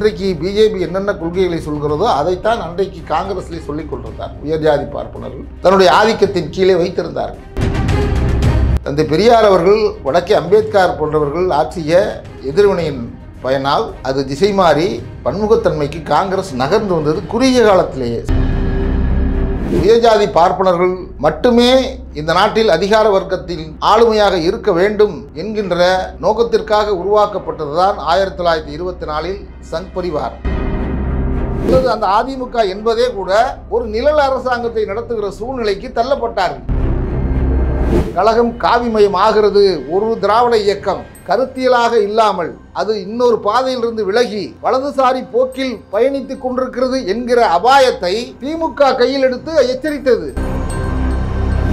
இன்றைக்கு பிஜேபி என்னென்ன கொள்கைகளை சொல்கிறதோ அதைத்தான் அன்றைக்கு காங்கிரஸ்லேயே சொல்லிக் கொண்டிருந்தார். உயர்ஜாதி பார்ப்பனர்கள் தன்னுடைய ஆதிக்கத்தின் கீழே வைத்திருந்தார்கள். தந்தை பெரியார் அவர்கள் வடக்கே அம்பேத்கர் போன்றவர்கள் ஆற்றிய எதிர்வினையின் பயனால் அது திசை மாறி பன்முகத்தன்மைக்கு காங்கிரஸ் நகர்ந்து வந்தது குறுகிய காலத்திலேயே. உயர்ஜாதி பார்ப்பனர்கள் மட்டுமே இந்த நாட்டில் அதிகார வர்க்கத்தில் ஆளுமையாக இருக்க வேண்டும் என்கின்ற நோக்கத்திற்காக உருவாக்கப்பட்டதுதான் 1924 சங் பரிவார். அந்த அதிமுக என்பதே கூட ஒரு நிழல் அரசாங்கத்தை நடத்துகிற சூழ்நிலைக்கு தள்ளப்பட்டார்கள். கழகம் காவிமயம் ஆகிறது. ஒரு திராவிட இயக்கம் கருத்தியலாக இல்லாமல் அது இன்னொரு பாதையிலிருந்து விலகி வலதுசாரி போக்கில் பயணித்துக் கொண்டிருக்கிறது என்கிற அபாயத்தை திமுக கையில் எடுத்து எச்சரித்தது.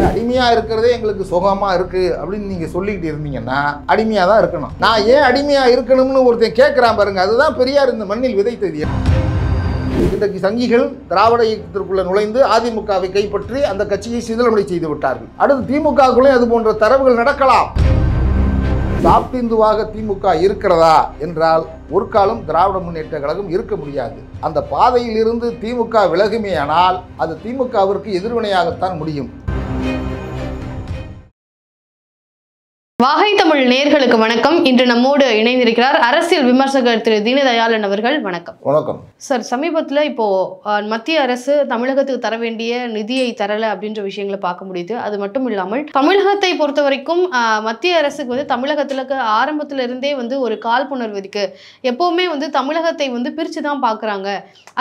அடிமையா இருக்கிறதே எங்களுக்கு சுகமா இருக்கு அப்படின்னு நீங்க சொல்லிக்கிட்டு இருந்தீங்கன்னா அடிமையா தான் இருக்கணும். நான் ஏன் அடிமையா இருக்கணும்னு ஒருத்தன் கேட்கிறான் பாருங்க, அதுதான் பெரியார் இந்த மண்ணில் விதைத்தது. இன்றைக்கு சங்கிகள் திராவிட இயக்கத்திற்குள்ள நுழைந்து அதிமுகவை கைப்பற்றி அந்த கட்சியை சிதலமடை செய்து விட்டார்கள். அடுத்து திமுகவுக்குள்ளே அது போன்ற தரவுகள் நடக்கலாம். சாப்ட் இந்துவாக திமுக இருக்கிறதா என்றால் ஒரு காலம் திராவிட முன்னேற்ற கழகம் இருக்க முடியாது. அந்த பாதையில் இருந்து திமுக விலகுமேயானால் அது திமுகவிற்கு எதிர்வினையாகத்தான் முடியும். வாகை தமிழ் நேயர்களுக்கு வணக்கம். இன்று நம்மோடு இணைந்திருக்கிறார் அரசியல் விமர்சகர் திரு தீனதயாளன் அவர்கள். வணக்கம். வணக்கம் சார். சமீபத்தில் இப்போ மத்திய அரசு தமிழகத்துக்கு தர வேண்டிய நிதியை தரல அப்படின்ற விஷயங்களை பார்க்க முடியுது. அது மட்டும் இல்லாமல் தமிழகத்தை பொறுத்த வரைக்கும் மத்திய அரசுக்கு வந்து தமிழகத்துல ஆரம்பத்துல இருந்தே வந்து ஒரு காழ்ப்புணர்வு இருக்கு. எப்பவுமே வந்து தமிழகத்தை வந்து பிரிச்சு தான் பாக்குறாங்க.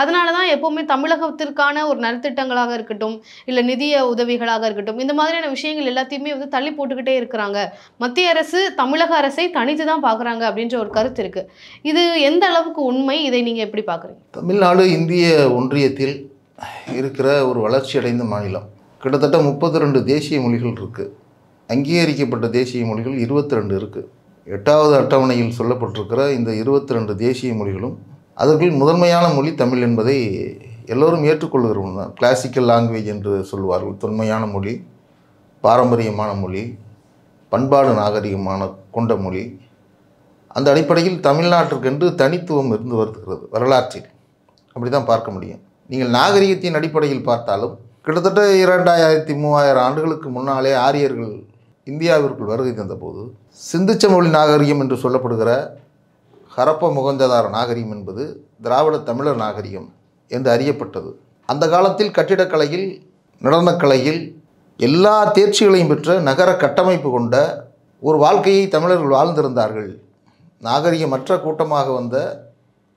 அதனாலதான் எப்பவுமே தமிழகத்திற்கான ஒரு நலத்திட்டங்களாக இருக்கட்டும், இல்ல நிதிய உதவிகளாக இருக்கட்டும், இந்த மாதிரியான விஷயங்கள் எல்லாத்தையுமே வந்து தள்ளி போட்டுக்கிட்டே இருக்கிறாங்க. மத்திய அரசு தமிழக அரசை தனித்து தான் பார்க்குறாங்க அப்படின்ற ஒரு கருத்து இருக்கு. இது எந்த அளவுக்கு உண்மை? இதை நீங்க எப்படி பார்க்குறீங்க? தமிழ்நாடு இந்திய ஒன்றியத்தில் இருக்கிற ஒரு வளர்ச்சி அடைந்த மாநிலம். கிட்டத்தட்ட 32 தேசிய மொழிகள் இருக்குது. அங்கீகரிக்கப்பட்ட தேசிய மொழிகள் 22 இருக்குது. 8வது அட்டவணையில் சொல்லப்பட்டிருக்கிற இந்த 22 தேசிய மொழிகளும் அதற்குள் முதன்மையான மொழி தமிழ் என்பதை எல்லோரும் ஏற்றுக்கொள்கிறவங்க தான். கிளாசிக்கல் லாங்குவேஜ் என்று சொல்வார்கள். தொன்மையான மொழி, பாரம்பரியமான மொழி, பண்பாடு நாகரிகமான கொண்ட மொழி. அந்த அடிப்படையில் தமிழ்நாட்டிற்கென்று தனித்துவம் இருந்து வருகிறது வரலாற்றில். அப்படி தான் பார்க்க முடியும். நீங்கள் நாகரிகத்தின் அடிப்படையில் பார்த்தாலும் கிட்டத்தட்ட 2000-3000 ஆண்டுகளுக்கு முன்னாலே ஆரியர்கள் இந்தியாவிற்குள் வருகை தந்தபோது சிந்துச்சமொழி நாகரிகம் என்று சொல்லப்படுகிற ஹரப்ப மொகஞ்சதார நாகரிகம் என்பது திராவிட தமிழர் நாகரிகம் என்று அறியப்பட்டது. அந்த காலத்தில் கட்டிடக்கலையில், நடனக்கலையில் எல்லா தேர்ச்சிகளையும் பெற்ற நகர கட்டமைப்பு கொண்ட ஒரு வாழ்க்கையை தமிழர்கள் வாழ்ந்திருந்தார்கள். நாகரிகமற்ற கூட்டமாக வந்த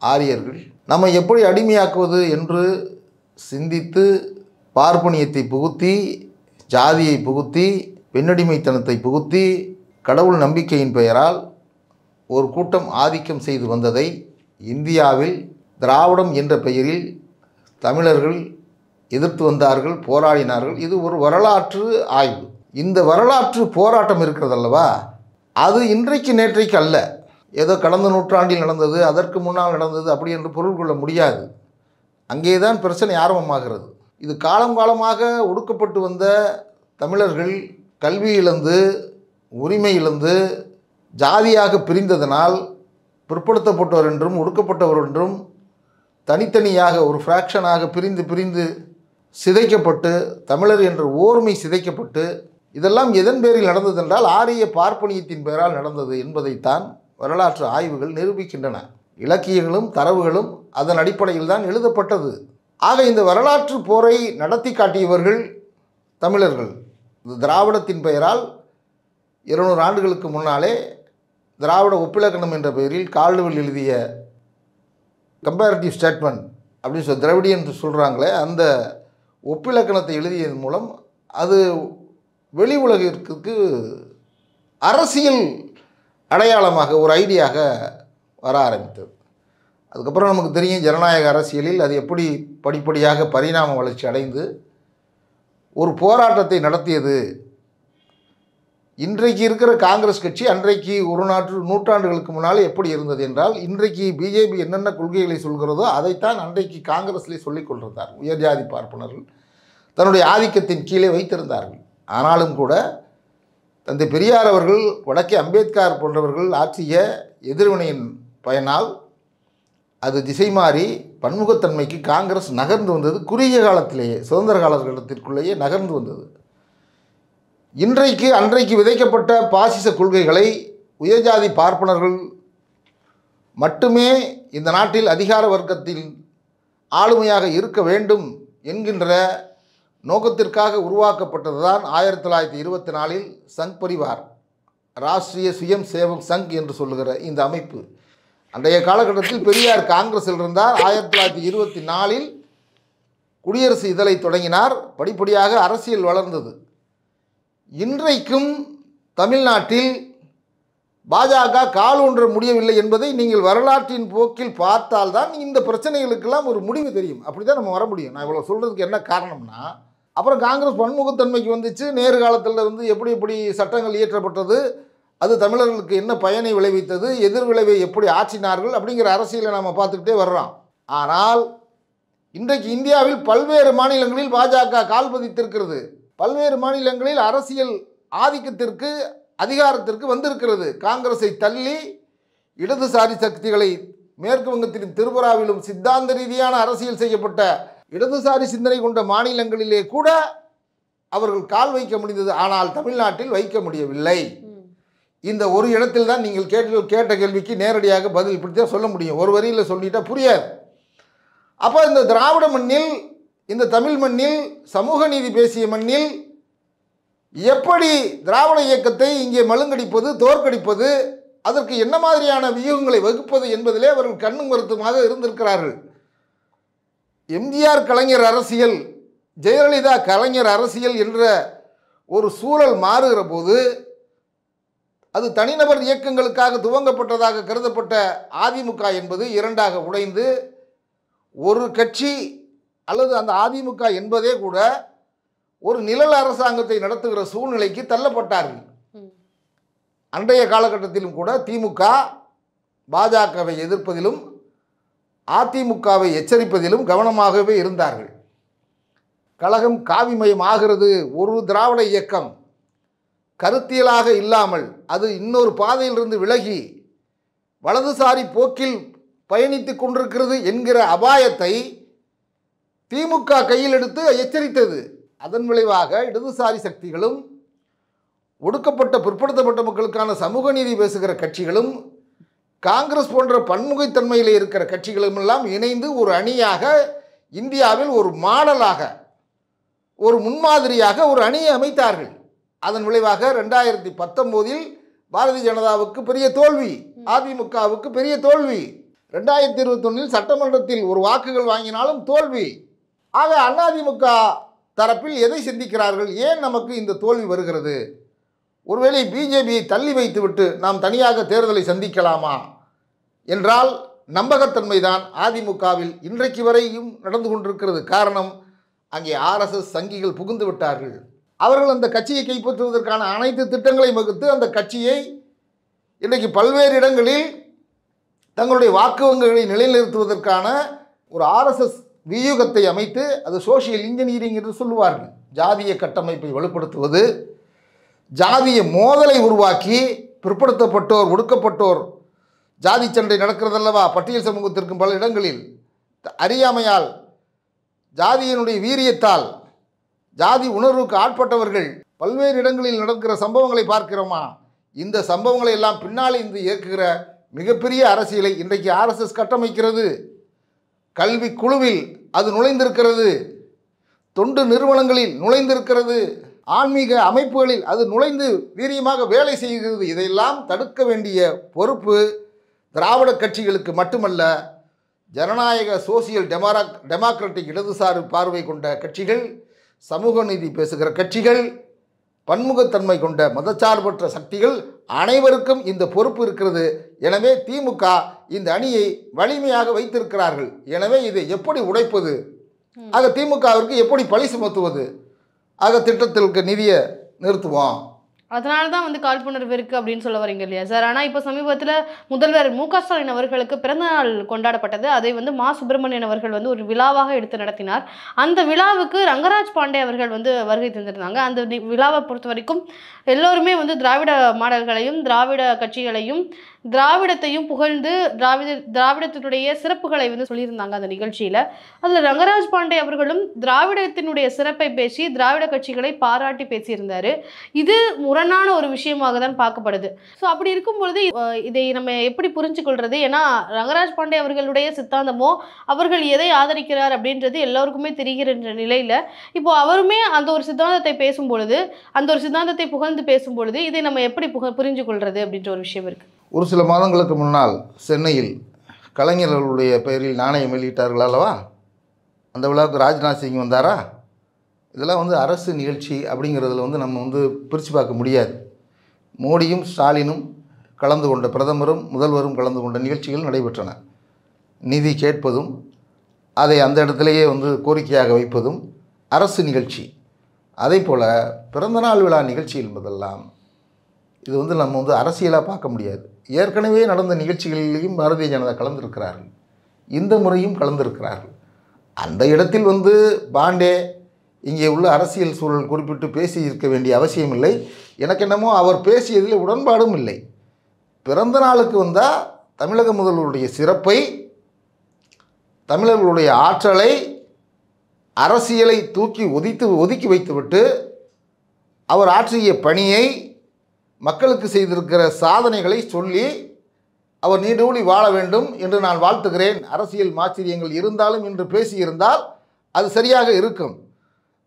ஆரியர்கள் நம்மை எப்படி அடிமையாக்குவது என்று சிந்தித்து பார்ப்பனியத்தை புகுத்தி, ஜாதியை புகுத்தி, பெண்ணடிமைத்தனத்தை புகுத்தி, கடவுள் நம்பிக்கையின் பெயரால் ஒரு கூட்டம் ஆதிக்கம் செய்து வந்ததை இந்தியாவில் திராவிடம் என்ற பெயரில் தமிழர்கள் எதிர்த்து வந்தார்கள், போராடினார்கள். இது ஒரு வரலாற்று ஆய்வு. இந்த வரலாற்று போராட்டம் இருக்கிறதல்லவா, அது இன்றைக்கு நேற்றைக்கு அல்ல. ஏதோ கடந்த நூற்றாண்டில் நடந்தது, அதற்கு முன்னால் நடந்தது அப்படி என்று பொருள் கொள்ள முடியாது. அங்கேதான் பிரச்சனை ஆரம்பமாகிறது. இது காலம் காலமாக ஒடுக்கப்பட்டு வந்த தமிழர்கள் கல்வி இழந்து, உரிமை இழந்து, ஜாதியாக பிரிந்ததனால் பிற்படுத்தப்பட்டவர் என்றும் ஒடுக்கப்பட்டவர் என்றும் தனித்தனியாக ஒரு ஃப்ராக்ஷனாக பிரிந்து சிதைக்கப்பட்டு, தமிழர் என்ற ஓர்மை சிதைக்கப்பட்டு, இதெல்லாம் எதன் பேரில் நடந்ததென்றால் ஆரிய பார்ப்பனியத்தின் பெயரால் நடந்தது என்பதைத்தான் வரலாற்று ஆய்வுகள் நிரூபிக்கின்றன. இலக்கியங்களும் தரவுகளும் அதன் அடிப்படையில் தான் எழுதப்பட்டது. ஆக இந்த வரலாற்று போரை நடத்தி காட்டியவர்கள் தமிழர்கள். இந்த திராவிடத்தின் பெயரால் 200 ஆண்டுகளுக்கு முன்னாலே திராவிட ஒப்பிலக்கணம் என்ற பெயரில் கால்டுவெல் எழுதிய கம்பேரிட்டிவ் ஸ்டேட்மெண்ட் அப்படின்னு திராவிடியன் சொல்கிறாங்களே, அந்த ஒப்பிலக்கணத்தை எழுதியதன் மூலம் அது வெளி உலகிற்கு அரசியல் அடையாளமாக ஒரு ஐடியாக வர ஆரம்பித்தது. அதுக்கப்புறம் நமக்கு தெரியும் ஜனநாயக அரசியலில் அது எப்படி படிப்படியாக பரிணாம வளர்ச்சி அடைந்து ஒரு போராட்டத்தை நடத்தியது. இன்றைக்கு இருக்கிற காங்கிரஸ் கட்சி அன்றைக்கு ஒரு நூற்றாண்டுகளுக்கு முன்னால் எப்படி இருந்தது என்றால், இன்றைக்கு பிஜேபி என்னென்ன கொள்கைகளை சொல்கிறதோ அதைத்தான் அன்றைக்கு காங்கிரஸ்லேயே சொல்லிக் கொண்டிருந்தார். உயர்ஜாதி பார்ப்பனர்கள் தன்னுடைய ஆதிக்கத்தின் கீழே வைத்திருந்தார்கள். ஆனாலும் கூட தந்தை பெரியார் அவர்கள் வடக்கே அம்பேத்கர் போன்றவர்கள் ஆற்றிய எதிர்வினையின் பயனால் அது திசை மாறி பன்முகத்தன்மைக்கு காங்கிரஸ் நகர்ந்து வந்தது. குறுகிய காலத்திலேயே, சுதந்திர காலகட்டத்திற்குள்ளேயே நகர்ந்து வந்தது. இன்றைக்கு அன்றைக்கு விதைக்கப்பட்ட பாசிச கொள்கைகளை உயர்ஜாதி பார்ப்பனர்கள் மட்டுமே இந்த நாட்டில் அதிகார வர்க்கத்தில் ஆளுமையாக இருக்க வேண்டும் என்கின்ற நோக்கத்திற்காக உருவாக்கப்பட்டது தான் 1924 சங் பரிவார், ராஷ்ட்ரிய சுயம் சேவக் சங் என்று சொல்லுகிற இந்த அமைப்பு. அன்றைய காலகட்டத்தில் பெரியார் காங்கிரஸில் இருந்தார். 1924 குடியரசு இதழை தொடங்கினார். படிப்படியாக அரசியல் வளர்ந்தது. இன்றைக்கும் தமிழ்நாட்டில் பாஜக கால் ஒன்ற முடியவில்லை என்பதை நீங்கள் வரலாற்றின் போக்கில் பார்த்தால்தான் இந்த பிரச்சனைகளுக்கெல்லாம் ஒரு முடிவு தெரியும். அப்படி தான் நம்ம வர முடியும். நான் இவ்வளோ சொல்கிறதுக்கு என்ன காரணம்னா, அப்புறம் காங்கிரஸ் பன்முகத்தன்மைக்கு வந்துச்சு. நேரு காலத்தில் எப்படி சட்டங்கள் இயற்றப்பட்டது, அது தமிழர்களுக்கு என்ன பயனை விளைவித்தது, எதிர்விளைவை எப்படி ஆற்றினார்கள் அப்படிங்கிற அரசியலை நம்ம பார்த்துக்கிட்டே வர்றோம். ஆனால் இன்றைக்கு இந்தியாவில் பல்வேறு மாநிலங்களில் பாஜக கால் பதித்திருக்கிறது. பல்வேறு மாநிலங்களில் அரசியல் ஆதிக்கத்திற்கு, அதிகாரத்திற்கு வந்திருக்கிறது. காங்கிரஸை தள்ளி இடதுசாரி சக்திகளை மேற்கு வங்கத்திலும் திரிபுராவிலும் சித்தாந்த ரீதியான அரசியல் செய்யப்பட்ட இடதுசாரி சிந்தனை கொண்ட மாநிலங்களிலே கூட அவர்கள் கால் வைக்க முடிந்தது. ஆனால் தமிழ்நாட்டில் வைக்க முடியவில்லை. இந்த ஒரு இடத்தில் தான் நீங்கள் கேட்ட கேள்விக்கு நேரடியாக பதில் இப்படித்தான் சொல்ல முடியும். ஒரு வரியில் சொல்லிட்டா புரியாது. அப்போ இந்த திராவிட மண்ணில், இந்த தமிழ் மண்ணில், சமூக நீதி பேசிய மண்ணில் எப்படி திராவிட இயக்கத்தை இங்கே மழுங்கடிப்பது, தோற்கடிப்பது, அதற்கு என்ன மாதிரியான வியூகங்களை வகுப்பது என்பதிலே அவர்கள் கண்ணும் கருத்துமாக இருந்திருக்கிறார்கள். எம்ஜிஆர் கலைஞர் அரசியல், ஜெயலலிதா கலைஞர் அரசியல் என்ற ஒரு சூழல் மாறுகிற போது அது தனிநபர் இயக்கங்களுக்காக துவங்கப்பட்டதாக கருதப்பட்ட அதிமுக என்பது இரண்டாக உடைந்து ஒரு கட்சி அல்லது அந்த அதிமுக என்பதே கூட ஒரு நிழல் அரசாங்கத்தை நடத்துகிற சூழ்நிலைக்கு தள்ளப்பட்டார்கள். அன்றைய காலகட்டத்திலும் கூட திமுக பாஜகவை எதிர்ப்பதிலும் அதிமுகவை எச்சரிப்பதிலும் கவனமாகவே இருந்தார்கள். கழகம் காவிமயம் ஆகிறது. ஒரு திராவிட இயக்கம் கருத்தியலாக இல்லாமல் அது இன்னொரு பாதையிலிருந்து விலகி வலதுசாரி போக்கில் பயணித்து கொண்டிருக்கிறது என்கிற அபாயத்தை திமுக கையில் எடுத்து எச்சரித்தது. அதன் விளைவாக இடதுசாரி சக்திகளும் ஒடுக்கப்பட்ட பிற்படுத்தப்பட்ட மக்களுக்கான சமூக நீதி பேசுகிற கட்சிகளும் காங்கிரஸ் போன்ற பன்முகத்தன்மையில் இருக்கிற கட்சிகளும் எல்லாம் இணைந்து ஒரு அணியாக இந்தியாவில் ஒரு மாடலாக, ஒரு முன்மாதிரியாக ஒரு அணியை அமைத்தார்கள். அதன் விளைவாக 2019 பாரதிய ஜனதாவுக்கு பெரிய தோல்வி, அதிமுகவுக்கு பெரிய தோல்வி. 2021 சட்டமன்றத்தில் ஒரு வாக்குகள் வாங்கினாலும் தோல்வி. ஆக அதிமுக தரப்பில் எதை சிந்திக்கிறார்கள்? ஏன் நமக்கு இந்த தோல்வி வருகிறது? ஒருவேளை பிஜேபியை தள்ளி வைத்துவிட்டு நாம் தனியாக தேர்தலை சந்திக்கலாமா என்றால் நம்பகத்தன்மை தான் அதிமுகவில் இன்றைக்கு வரையும் நடந்து கொண்டிருக்கிறது. காரணம், அங்கே ஆர்எஸ்எஸ் சங்கிகள் புகுந்து விட்டார்கள். அவர்கள் அந்த கட்சியை கைப்பற்றுவதற்கான அனைத்து திட்டங்களையும் வகுத்து அந்த கட்சியை இன்றைக்கு பல்வேறு இடங்களில் தங்களுடைய வாக்கு வங்கிகளை நிலைநிறுத்துவதற்கான ஒரு ஆர்எஸ்எஸ் வியூகத்தை அமைத்து, அது சோசியல் இன்ஜினியரிங் என்று சொல்லுவார்கள். ஜாதிய கட்டமைப்பை வலுப்படுத்துவது, ஜாதிய மோதலை உருவாக்கி பிற்படுத்தப்பட்டோர், ஒடுக்கப்பட்டோர், ஜாதி சண்டை நடக்கிறதல்லவா பட்டியல் சமூகத்திற்கும் பல இடங்களில் அறியாமையால், ஜாதியினுடைய வீரியத்தால், ஜாதி உணர்வுக்கு ஆட்பட்டவர்கள் பல்வேறு இடங்களில் நடக்கிற சம்பவங்களை பார்க்கிறோமா? இந்த சம்பவங்களை எல்லாம் பின்னால் இருந்து இயக்குகிற மிகப்பெரிய அரசியலை இன்றைக்கு ஆர்எஸ்எஸ் கட்டமைக்கிறது. கல்வி குழுவில் அது நுழைந்திருக்கிறது, தொண்டு நிறுவனங்களில் நுழைந்திருக்கிறது, ஆன்மீக அமைப்புகளில் அது நுழைந்து வீரியமாக வேலை செய்கிறது. இதையெல்லாம் தடுக்க வேண்டிய பொறுப்பு திராவிட கட்சிகளுக்கு மட்டுமல்ல, ஜனநாயக சோசியல் டெமோக்ராட்டிக் இடதுசாரி பார்வை கொண்ட கட்சிகள், சமூக நீதி பேசுகிற கட்சிகள், பன்முகத்தன்மை கொண்ட மதச்சார்பற்ற சக்திகள் அனைவருக்கும் இந்த பொறுப்பு இருக்கிறது. எனவே திமுக இந்த அணியை வலிமையாக வைத்திருக்கிறார்கள். எனவே இதை எப்படி உடைப்பது? ஆக திமுகவிற்கு எப்படி பழி சுமத்துவது? ஆக திட்டத்திற்கு நிதியை நிறுத்துவோம். அதனால தான் வந்து காழ்ப்புணர்வு இருக்குது அப்படின்னு சொல்ல வரீங்க இல்லையா சார்? ஆனால் இப்போ சமீபத்தில் முதல்வர் மு.க.ஸ்டாலின் அவர்களுக்கு பிறந்தநாள் கொண்டாடப்பட்டது. அதை வந்து மா சுப்பிரமணியன் அவர்கள் வந்து ஒரு விழாவாக எடுத்து நடத்தினார். அந்த விழாவுக்கு ரங்கராஜ் பாண்டே அவர்கள் வந்து வருகை தந்திருந்தாங்க. அந்த விழாவை பொறுத்த வரைக்கும் எல்லோருமே வந்து திராவிட மாடல்களையும் திராவிட கட்சிகளையும் திராவிடத்தையும் புகழ்ந்து திராவிடத்தினுடைய சிறப்புகளை வந்து சொல்லியிருந்தாங்க அந்த நிகழ்ச்சியில. அதுல ரங்கராஜ் பாண்டே அவர்களும் திராவிடத்தினுடைய சிறப்பை பேசி திராவிட கட்சிகளை பாராட்டி பேசியிருந்தாரு. இது முரணான ஒரு விஷயமாக தான் பார்க்கப்படுது. ஸோ அப்படி இருக்கும் பொழுது இதை நம்ம எப்படி புரிஞ்சு கொள்றது? ஏன்னா ரங்கராஜ் பாண்டே அவர்களுடைய சித்தாந்தமோ அவர்கள் எதை ஆதரிக்கிறார் அப்படின்றது எல்லோருக்குமே தெரிகிற நிலையில இப்போ அவருமே அந்த ஒரு சித்தாந்தத்தை பேசும் பொழுது, அந்த ஒரு சித்தாந்தத்தை புகழ்ந்து பேசும் பொழுது இதை நம்ம எப்படி புரிஞ்சு கொள்றது அப்படின்ற ஒரு விஷயம் இருக்கு. ஒரு சில மாதங்களுக்கு முன்னால் சென்னையில் கலைஞர்களுடைய பெயரில் நாணயம் வெளியிட்டார்கள் அல்லவா? அந்த விழாவுக்கு ராஜ்நாத் சிங் வந்தாரா? இதெல்லாம் வந்து அரசு நிகழ்ச்சி அப்படிங்கிறதுல வந்து நம்ம வந்து பிரித்து பார்க்க முடியாது. மோடியும் ஸ்டாலினும் கலந்து கொண்ட, பிரதமரும் முதல்வரும் கலந்து கொண்ட நிகழ்ச்சிகள் நடைபெற்றன. நிதி கேட்பதும் அதை அந்த இடத்துலையே வந்து கோரிக்கையாக வைப்பதும் அரசு நிகழ்ச்சி. அதே போல் பிறந்தநாள் விழா நிகழ்ச்சி என்பதெல்லாம் இது வந்து நம்ம வந்து அரசியலாக பார்க்க முடியாது. ஏற்கனவே நடந்த நிகழ்ச்சிகளிலேயும் பாரதிய ஜனதா கலந்திருக்கிறார்கள், இந்த முறையும் கலந்திருக்கிறார்கள். அந்த இடத்தில் வந்து பாண்டே இங்கே உள்ள அரசியல் சூழல் குறிப்பிட்டு பேசி இருக்க வேண்டிய அவசியம் இல்லை. எனக்கு என்னமோ அவர் பேசியதில் உடன்பாடும் இல்லை. பிறந்த நாளுக்கு வந்தால் தமிழக முதல்வருடைய சிறப்பை, தமிழர்களுடைய ஆற்றலை, அரசியலை ஒதுக்கி வைத்துவிட்டு அவர் ஆற்றிய பணியை, மக்களுக்கு செய்திருக்கிற சாதனைகளை சொல்லி அவர் நீடூழி வாழ வேண்டும் என்று நான் வாழ்த்துகிறேன். அரசியல் மாச்சரியங்கள் இருந்தாலும் என்று பேசியிருந்தால் அது சரியாக இருக்கும்.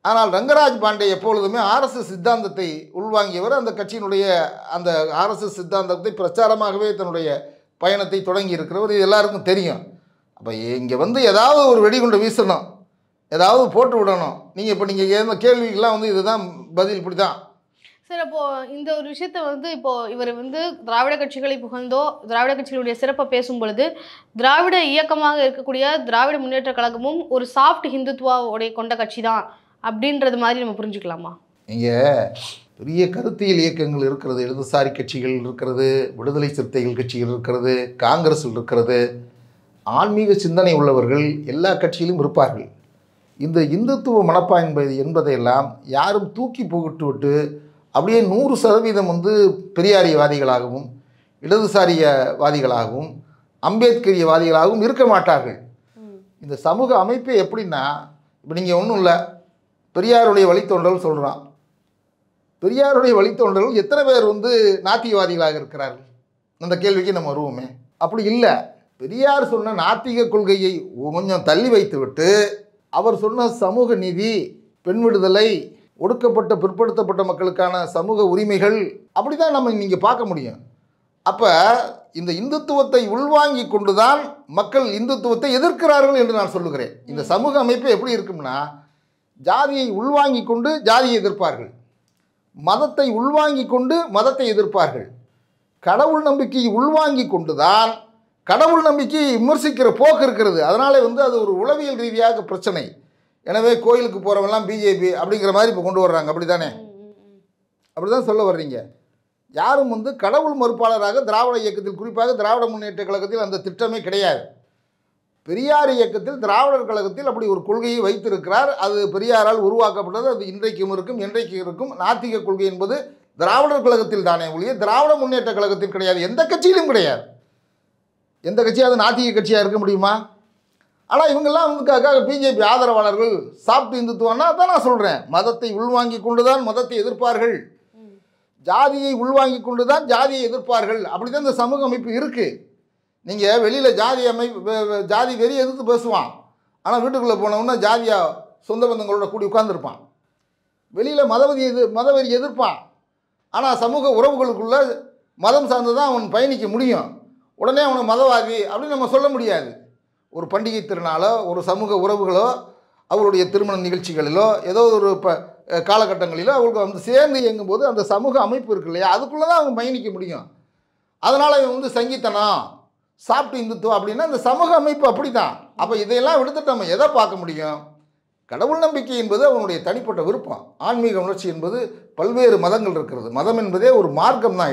ஆனால் ரங்கராஜ் பாண்டே எப்பொழுதுமே ஆர்எஸ்எஸ் சித்தாந்தத்தை உள்வாங்கியவர். அந்த கட்சியினுடைய அந்த ஆர்எஸ்எஸ் சித்தாந்தத்தை பிரச்சாரமாகவே தன்னுடைய பயணத்தை தொடங்கி இருக்கிறவர். இது எல்லாருக்கும் தெரியும். அப்போ இங்கே வந்து ஏதாவது ஒரு வெடிகுண்டை வீசணும், ஏதாவது போட்டு விடணும். நீங்கள் இந்த கேள்விக்கெல்லாம் வந்து இதுதான் பதில், இப்படி தான். சார், அப்போது இந்த ஒரு விஷயத்தை வந்து இப்போது இவர் வந்து திராவிட கட்சிகளை புகழ்ந்தோ திராவிட கட்சிகளுடைய சிறப்பை பேசும் பொழுது திராவிட இயக்கமாக இருக்கக்கூடிய திராவிட முன்னேற்ற கழகமும் ஒரு சாஃப்ட் ஹிந்துத்வாவுடைய கொண்ட கட்சி தான் அப்படின்றது மாதிரி நம்ம புரிஞ்சுக்கலாமா? இங்கே பெரிய கருத்தியல் இயக்கங்கள் இருக்கிறது, இடதுசாரி கட்சிகள் இருக்கிறது, விடுதலை சிறுத்தைகள் கட்சிகள் இருக்கிறது, காங்கிரஸ் இருக்கிறது, ஆன்மீக சிந்தனை உள்ளவர்கள் எல்லா கட்சியிலும் இருப்பார்கள். இந்த இந்துத்துவ மனப்பான்மை என்பதையெல்லாம் யாரும் தூக்கி போட்டுவிட்டு அப்படியே 100% வந்து பெரியாரியவாதிகளாகவும் இடதுசாரியவாதிகளாகவும் அம்பேத்கரியவாதிகளாகவும் இருக்க மாட்டார்கள். இந்த சமூக அமைப்பே எப்படின்னா, இப்போ நீங்கள் ஒன்றும் இல்லை, பெரியாருடைய வழித்தோன்றல் சொல்கிறான். பெரியாருடைய வழித்தோன்றல் எத்தனை பேர் வந்து நாத்திகவாதிகளாக இருக்கிறார்கள்? அந்த கேள்விக்கு நம்ம வருவோமே. அப்படி இல்லை. பெரியார் சொன்ன நாத்திக கொள்கையை கொஞ்சம் தள்ளி வைத்துவிட்டு அவர் சொன்ன சமூக நீதி, பெண் விடுதலை, ஒடுக்கப்பட்ட பிற்படுத்தப்பட்ட மக்களுக்கான சமூக உரிமைகள், அப்படி தான் நம்ம நீங்கள் பார்க்க முடியும். அப்போ இந்த இந்துத்துவத்தை உள்வாங்கி கொண்டு தான் மக்கள் இந்துத்துவத்தை எதிர்க்கிறார்கள் என்று நான் சொல்லுகிறேன். இந்த சமூக அமைப்பு எப்படி இருக்கும்னா, ஜாதியை உள்வாங்கி கொண்டு ஜாதியை எதிர்ப்பார்கள், மதத்தை உள்வாங்கி கொண்டு மதத்தை எதிர்ப்பார்கள், கடவுள் நம்பிக்கையை உள்வாங்கி கொண்டு தான் கடவுள் நம்பிக்கையை விமர்சிக்கிற போக்கு இருக்கிறது. அதனாலே வந்து அது ஒரு உளவியல் ரீதியாக பிரச்சனை. எனவே கோயிலுக்கு போகிறவங்கலாம் பிஜேபி அப்படிங்கிற மாதிரி இப்போ கொண்டு வர்றாங்க. அப்படி தானே? அப்படி தான் சொல்ல வர்றீங்க. யாரும் வந்து கடவுள் மறுப்பாளராக திராவிட இயக்கத்தில், குறிப்பாக திராவிட முன்னேற்ற கழகத்தில் அந்த திட்டமே கிடையாது. பெரியார் இயக்கத்தில், திராவிடர் கழகத்தில் அப்படி ஒரு கொள்கையை வைத்திருக்கிறார். அது பெரியாரால் உருவாக்கப்பட்டது. அது இன்றைக்கும் இருக்கும், என்றைக்கும் இருக்கும். நாத்திக கொள்கை என்பது திராவிடர் கழகத்தில் தானே ஒழிய திராவிட முன்னேற்ற கழகத்தில் கிடையாது. எந்த கட்சியிலும் கிடையாது. எந்த கட்சியாவது நாத்திக கட்சியாக இருக்க முடியுமா? ஆனால் இவங்கெல்லாம் வந்து பிஜேபி ஆதரவாளர்கள் சாப்பிட்டு இந்துத்துவம்னா தான் நான் சொல்கிறேன். மதத்தை உள்வாங்கி கொண்டு தான் மதத்தை எதிர்ப்பார்கள், ஜாதியை உள்வாங்கி கொண்டு தான் ஜாதியை எதிர்ப்பார்கள். அப்படி தான் இந்த சமூக அமைப்பு இருக்குது. நீங்கள் வெளியில் ஜாதி வெறி எதிர்த்து பேசுவான், ஆனால் வீட்டுக்குள்ளே போனவுன்னா ஜாதியாக சொந்த பந்தங்களோட கூடி உட்கார்ந்துருப்பான். வெளியில் மதவெறி எதிர்ப்பான், ஆனால் சமூக உறவுகளுக்குள்ள மதம் சார்ந்து தான் அவன் பயணிக்க முடியும். உடனே அவனை மதவாதி அப்படின்னு நம்ம சொல்ல முடியாது. ஒரு பண்டிகை திருநாளோ, ஒரு சமூக உறவுகளோ, அவருடைய திருமண நிகழ்ச்சிகளிலோ, ஏதோ ஒரு காலகட்டங்களிலோ அவங்களுக்கு வந்து சேர்ந்து இயங்கும்போது அந்த சமூக அமைப்பு இருக்கு இல்லையா, அதுக்குள்ளே தான் அவங்க பயணிக்க முடியும். அதனால் இவன் வந்து சங்கீத்தனம், சாப்பிட்டு இந்துத்துவம் அப்படின்னா இந்த சமூக அமைப்பு அப்படி தான். அப்போ இதையெல்லாம் விடுத்துட்டு நம்ம எதை பார்க்க முடியும்? கடவுள் நம்பிக்கை என்பது அவனுடைய தனிப்பட்ட விருப்பம். ஆன்மீக உணர்ச்சி என்பது பல்வேறு மதங்கள் இருக்கிறது. மதம் என்பதே ஒரு மார்க்கம் தான்.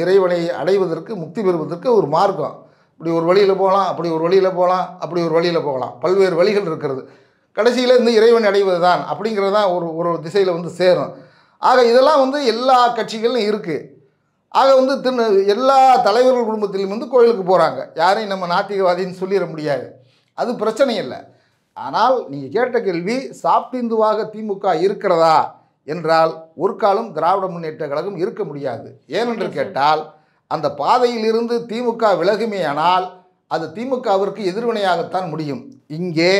இறைவனை அடைவதற்கு, முக்தி பெறுவதற்கு ஒரு மார்க்கம். இப்படி ஒரு வழியில் போகலாம், அப்படி ஒரு வழியில் போகலாம், அப்படி ஒரு வழியில் போகலாம். பல்வேறு வழிகள் இருக்கிறது. கடைசியில் இந்த இறைவன் அடைவது தான் அப்படிங்கிறது தான் ஒரு திசையில் வந்து சேரும். ஆக இதெல்லாம் வந்து எல்லா கட்சிகளும் இருக்குது. ஆக வந்து எல்லா தலைவர்கள் குடும்பத்திலும் வந்து கோயிலுக்கு போகிறாங்க. யாரையும் நம்ம நாத்திகவாதின்னு சொல்லிட முடியாது, அது பிரச்சனை இல்லை. ஆனால் நீங்கள் கேட்ட கேள்வி சாப்டிந்துவாக திமுக இருக்கிறதா என்றால் ஒரு காலம் திராவிட முன்னேற்ற கழகம் இருக்க முடியாது. ஏனென்று கேட்டால் அந்த பாதையிலிருந்து திமுக விலகுமேயானால் அது திமுகவிற்கு எதிர்வினையாகத்தான் முடியும். இங்கே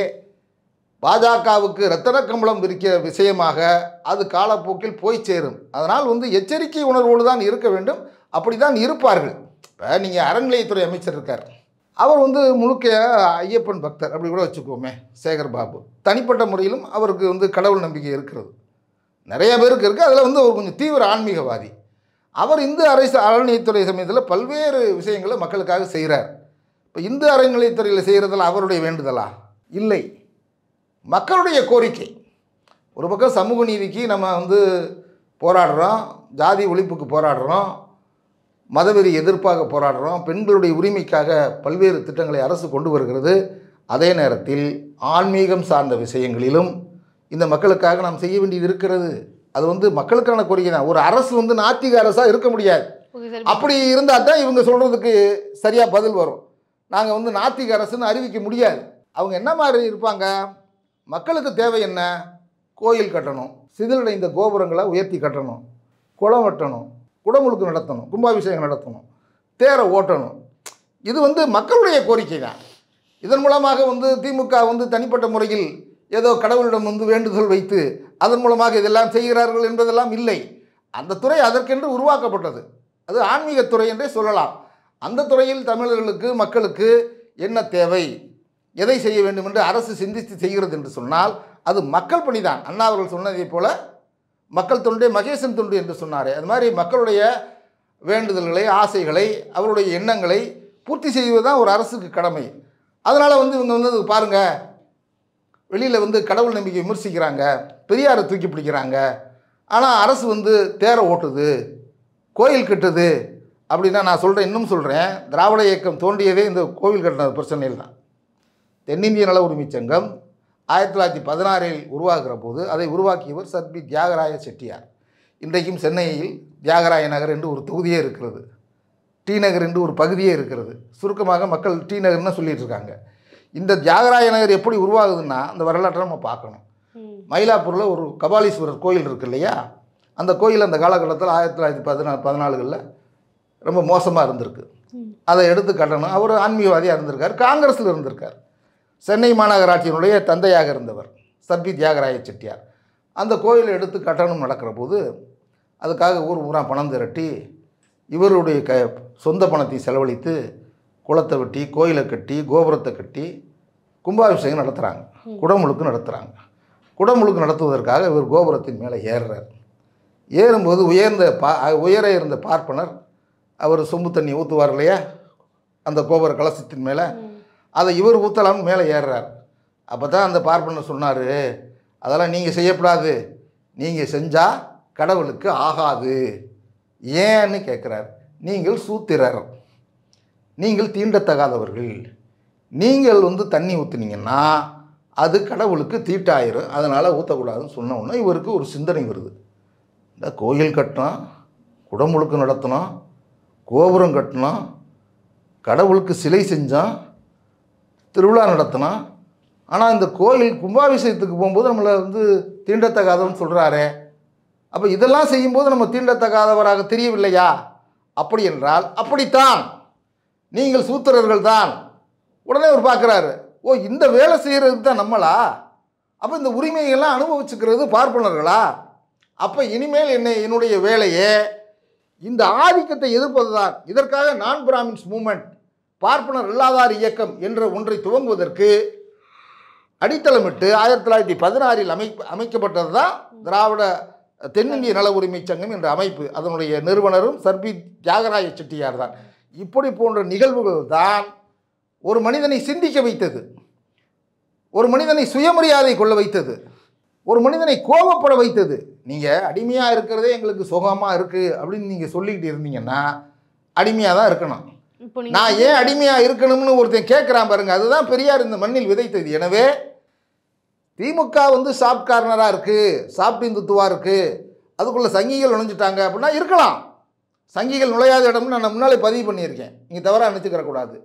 பாஜகவுக்கு இரத்தன கம்பளம் விரிக்கிற விஷயமாக அது காலப்போக்கில் போய் சேரும். அதனால் வந்து எச்சரிக்கை உணர்வோடு தான் இருக்க வேண்டும். அப்படி தான் இருப்பார்கள். இப்போ நீங்கள் அறநிலையத்துறை அமைச்சர் இருக்கார், அவர் வந்து முழுக்க ஐயப்பன் பக்தர் அப்படி கூட வச்சுக்கோமே, சேகர் பாபு. தனிப்பட்ட முறையிலும் அவருக்கு வந்து கடவுள் நம்பிக்கை இருக்கிறது, நிறைய பேருக்கு இருக்குது. அதில் வந்து அவர் கொஞ்சம் தீவிர ஆன்மீகவாதி. அவர் இந்து அரசு அறநிலையத்துறை சமயத்தில் பல்வேறு விஷயங்களை மக்களுக்காக செய்கிறார். இப்போ இந்து அறநிலையத்துறையில் செய்கிறதில் அவருடைய வேண்டுதலா? இல்லை, மக்களுடைய கோரிக்கை. ஒரு பக்கம் சமூக நீதிக்கு நம்ம வந்து போராடுறோம், ஜாதி ஒழிப்புக்கு போராடுறோம், மதவெறி எதிர்ப்பாக போராடுறோம், பெண்களுடைய உரிமைக்காக பல்வேறு திட்டங்களை அரசு கொண்டு வருகிறது. அதே நேரத்தில் ஆன்மீகம் சார்ந்த விஷயங்களிலும் இந்த மக்களுக்காக நாம் செய்ய வேண்டியது இருக்கிறது. அது வந்து மக்களுக்கான கோரிக்கை தான். ஒரு அரசு வந்து நாத்திக அரசாக இருக்க முடியாது. அப்படி இருந்தால் தான் இவங்க சொல்கிறதுக்கு சரியாக பதில் வரும். நாங்கள் வந்து நாத்திக அரசுன்னு அறிவிக்க முடியாது. அவங்க என்ன மாதிரி இருப்பாங்க? மக்களுக்கு தேவை என்ன? கோயில் கட்டணும், சிதிலடைந்த கோபுரங்களை உயர்த்தி கட்டணும், குளம் வெட்டணும், குடமுழுக்கு நடத்தணும், கும்பாபிஷேகம் நடத்தணும், தேரை ஓட்டணும். இது வந்து மக்களுடைய கோரிக்கை தான். இதன் மூலமாக வந்து திமுக வந்து தனிப்பட்ட முறையில் ஏதோ கடவுளிடம் வந்து வேண்டுதல் வைத்து அதன் மூலமாக இதெல்லாம் செய்கிறார்கள் என்பதெல்லாம் இல்லை. அந்த துறை அதற்கென்று உருவாக்கப்பட்டது. அது ஆன்மீகத்துறை என்றே சொல்லலாம். அந்த துறையில் தமிழர்களுக்கு மக்களுக்கு என்ன தேவை, எதை செய்ய வேண்டும் என்று அரசு சிந்தித்து செய்கிறது என்று சொன்னால் அது மக்கள் பணிதான். அண்ணா அவர்கள் சொன்னதை போல மக்கள் தொண்டே மகேசன் தொண்டு என்று சொன்னாரே, அது மாதிரி மக்களுடைய வேண்டுதல்களை, ஆசைகளை, அவருடைய எண்ணங்களை பூர்த்தி செய்வது தான் ஒரு அரசுக்கு கடமை. அதனால் வந்து இவங்க வந்து பாருங்கள், வெளியில் வந்து கடவுள் நம்பிக்கை விமர்சிக்கிறாங்க, பெரியாரை தூக்கி பிடிக்கிறாங்க, ஆனால் அரசு வந்து தேரை ஓட்டுது, கோயில் கட்டுது அப்படின்னா நான் சொல்கிறேன், இன்னும் சொல்கிறேன், திராவிட இயக்கம் தோன்றியதே இந்த கோவில் கட்டின பிரச்சனையில் தான். தென்னிந்திய நல உரிமை சங்கம் 1916 உருவாகிற போது அதை உருவாக்கியவர் சர்பி தியாகராய செட்டியார். இன்றைக்கும் சென்னையில் தியாகராய நகர் என்று ஒரு தொகுதியே இருக்கிறது, டி நகர் என்று ஒரு பகுதியே இருக்கிறது. சுருக்கமாக மக்கள் டி நகர்னு சொல்லிட்டு இருக்காங்க. இந்த தியாகராய நகர் எப்படி உருவாகுதுன்னா அந்த வரலாற்றை நம்ம பார்க்கணும். மயிலாப்பூரில் ஒரு கபாலீஸ்வரர் கோயில் இருக்கு இல்லையா, அந்த கோயில் அந்த காலகட்டத்தில் 1914 ரொம்ப மோசமாக இருந்திருக்கு. அதை எடுத்து கட்டணும். அவர் ஆன்மீகவாதியாக இருந்திருக்கார், காங்கிரஸில் இருந்திருக்கார். சென்னை மாநகராட்சியினுடைய தந்தையாக இருந்தவர் சர்பி தியாகராய செட்டியார். அந்த கோயிலை எடுத்து கட்டணம் நடக்கிற போது அதுக்காக ஊர் ஊரா பணம் திரட்டி இவருடைய சொந்த பணத்தை செலவழித்து குளத்தை வெட்டி, கோயிலை கட்டி, கோபுரத்தை கட்டி கும்பாபிஷேகம் நடத்துகிறாங்க, குடமுழுக்கு நடத்துகிறாங்க. குடமுழுக்கு நடத்துவதற்காக இவர் கோபுரத்தின் மேலே ஏறுறார். ஏறும்போது உயர இருந்த பார்ப்பனர் அவர் சொம்பு தண்ணி ஊற்றுவார் இல்லையா அந்த கோபுர கலசத்தின் மேலே, அதை இவர் ஊற்றலாம்னு மேலே ஏறுறார். அப்போ தான் அந்த பார்ப்பனர் சொன்னார், அதெல்லாம் நீங்கள் செய்யக்கூடாது, நீங்கள் செஞ்சால் கடவுளுக்கு ஆகாது. ஏன்னு கேட்குறார். நீங்கள் சூத்திரர், நீங்கள் தீண்டத்தகாதவர்கள், நீங்கள் வந்து தண்ணி ஊற்றுனீங்கன்னா அது கடவுளுக்கு தீட்டாயிரும், அதனால் ஊற்றக்கூடாதுன்னு சொன்ன உடனே இவருக்கு ஒரு சிந்தனை வருது. இந்த கோயில் கட்டினோம், குடமுழுக்கு நடத்தினோம், கோபுரம் கட்டினோம், கடவுளுக்கு சிலை செஞ்சோம், திருவிழா நடத்தினோம், ஆனால் இந்த கோயில் கும்பாபிஷேகத்துக்கு போகும்போது நம்மளை வந்து தீண்டத்தகாதவன்னு சொல்கிறாரே, அப்போ இதெல்லாம் செய்யும்போது நம்ம தீண்டத்தகாதவராக தெரியவில்லையா? அப்படி என்றால் அப்படித்தான், நீங்கள் சூத்திரர்கள் தான். உடனே அவர் பார்க்குறாரு, ஓ இந்த வேலை செய்கிறது தான் நம்மளா, அப்போ இந்த உரிமைகள்லாம் அனுபவிச்சுக்கிறது பார்ப்பனர்களா? அப்போ இனிமேல் என்னுடைய வேலையே இந்த ஆதிக்கத்தை எதிர்ப்பது தான். இதற்காக நான் பிராமின்ஸ் மூமெண்ட், பார்ப்பனர் இல்லாதார் இயக்கம் என்ற ஒன்றை துவங்குவதற்கு அடித்தளமிட்டு 1916 அமைக்கப்பட்டது தான் திராவிட தென்னிந்திய நல உரிமை சங்கம் என்ற அமைப்பு. அதனுடைய நிறுவனரும் சர்பி தியாகராய செட்டியார் தான். இப்படி போன்ற நிகழ்வுகள் தான் ஒரு மனிதனை சிந்திக்க வைத்தது, ஒரு மனிதனை சுயமரியாதை கொள்ள வைத்தது, ஒரு மனிதனை கோபப்பட வைத்தது. நீங்கள் அடிமையாக இருக்கிறதே எங்களுக்கு சுகமாக இருக்குது அப்படின்னு நீங்கள் சொல்லிக்கிட்டு இருந்தீங்கன்னா அடிமையாக தான் இருக்கணும். நான் ஏன் அடிமையாக இருக்கணும்னு ஒருத்தன் கேட்குறான் பாருங்க, அதுதான் பெரியார் இந்த மண்ணில் விதைத்தது. எனவே திமுக வந்து சாஃப்ட் கார்னராக இருக்குது, சாஃப்ட் இந்துத்துவா இருக்குது, அதுக்குள்ளே சங்கிகள் நுழைஞ்சிட்டாங்க அப்படின்னா இருக்கலாம். சங்கிகள் நுழையாத இடம்னு நான் முன்னாலே பதிவு பண்ணியிருக்கேன், நீங்கள் தவறாக நினைச்சுக்கிறக்கூடாது.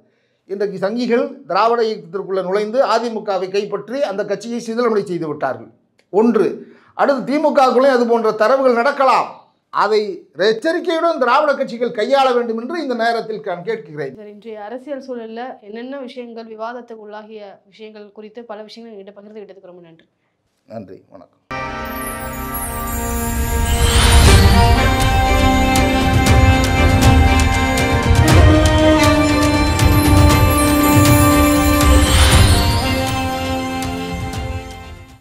இன்றைக்கு சங்கிகள் திராவிட இயக்கத்திற்குள்ளே நுழைந்து அதிமுகவை கைப்பற்றி அந்த கட்சியை சிதிலமடை செய்து விட்டார்கள். ஒன்று. அடுத்து திமுகவுக்குள்ளே அது போன்ற தரவுகள் நடக்கலாம், அதை எச்சரிக்கையுடன் திராவிட கட்சிகள் கையாள வேண்டும் என்று இந்த நேரத்தில் நான் கேட்கிறேன். இன்றைய அரசியல் சூழலில் என்னென்ன விஷயங்கள் விவாதத்துக்கு உள்ளாகிய விஷயங்கள் குறித்து பல விஷயங்கள் என்கிட்ட பகிர்ந்துகிட்டதுக்கு ரொம்ப நன்றி. நன்றி, வணக்கம்.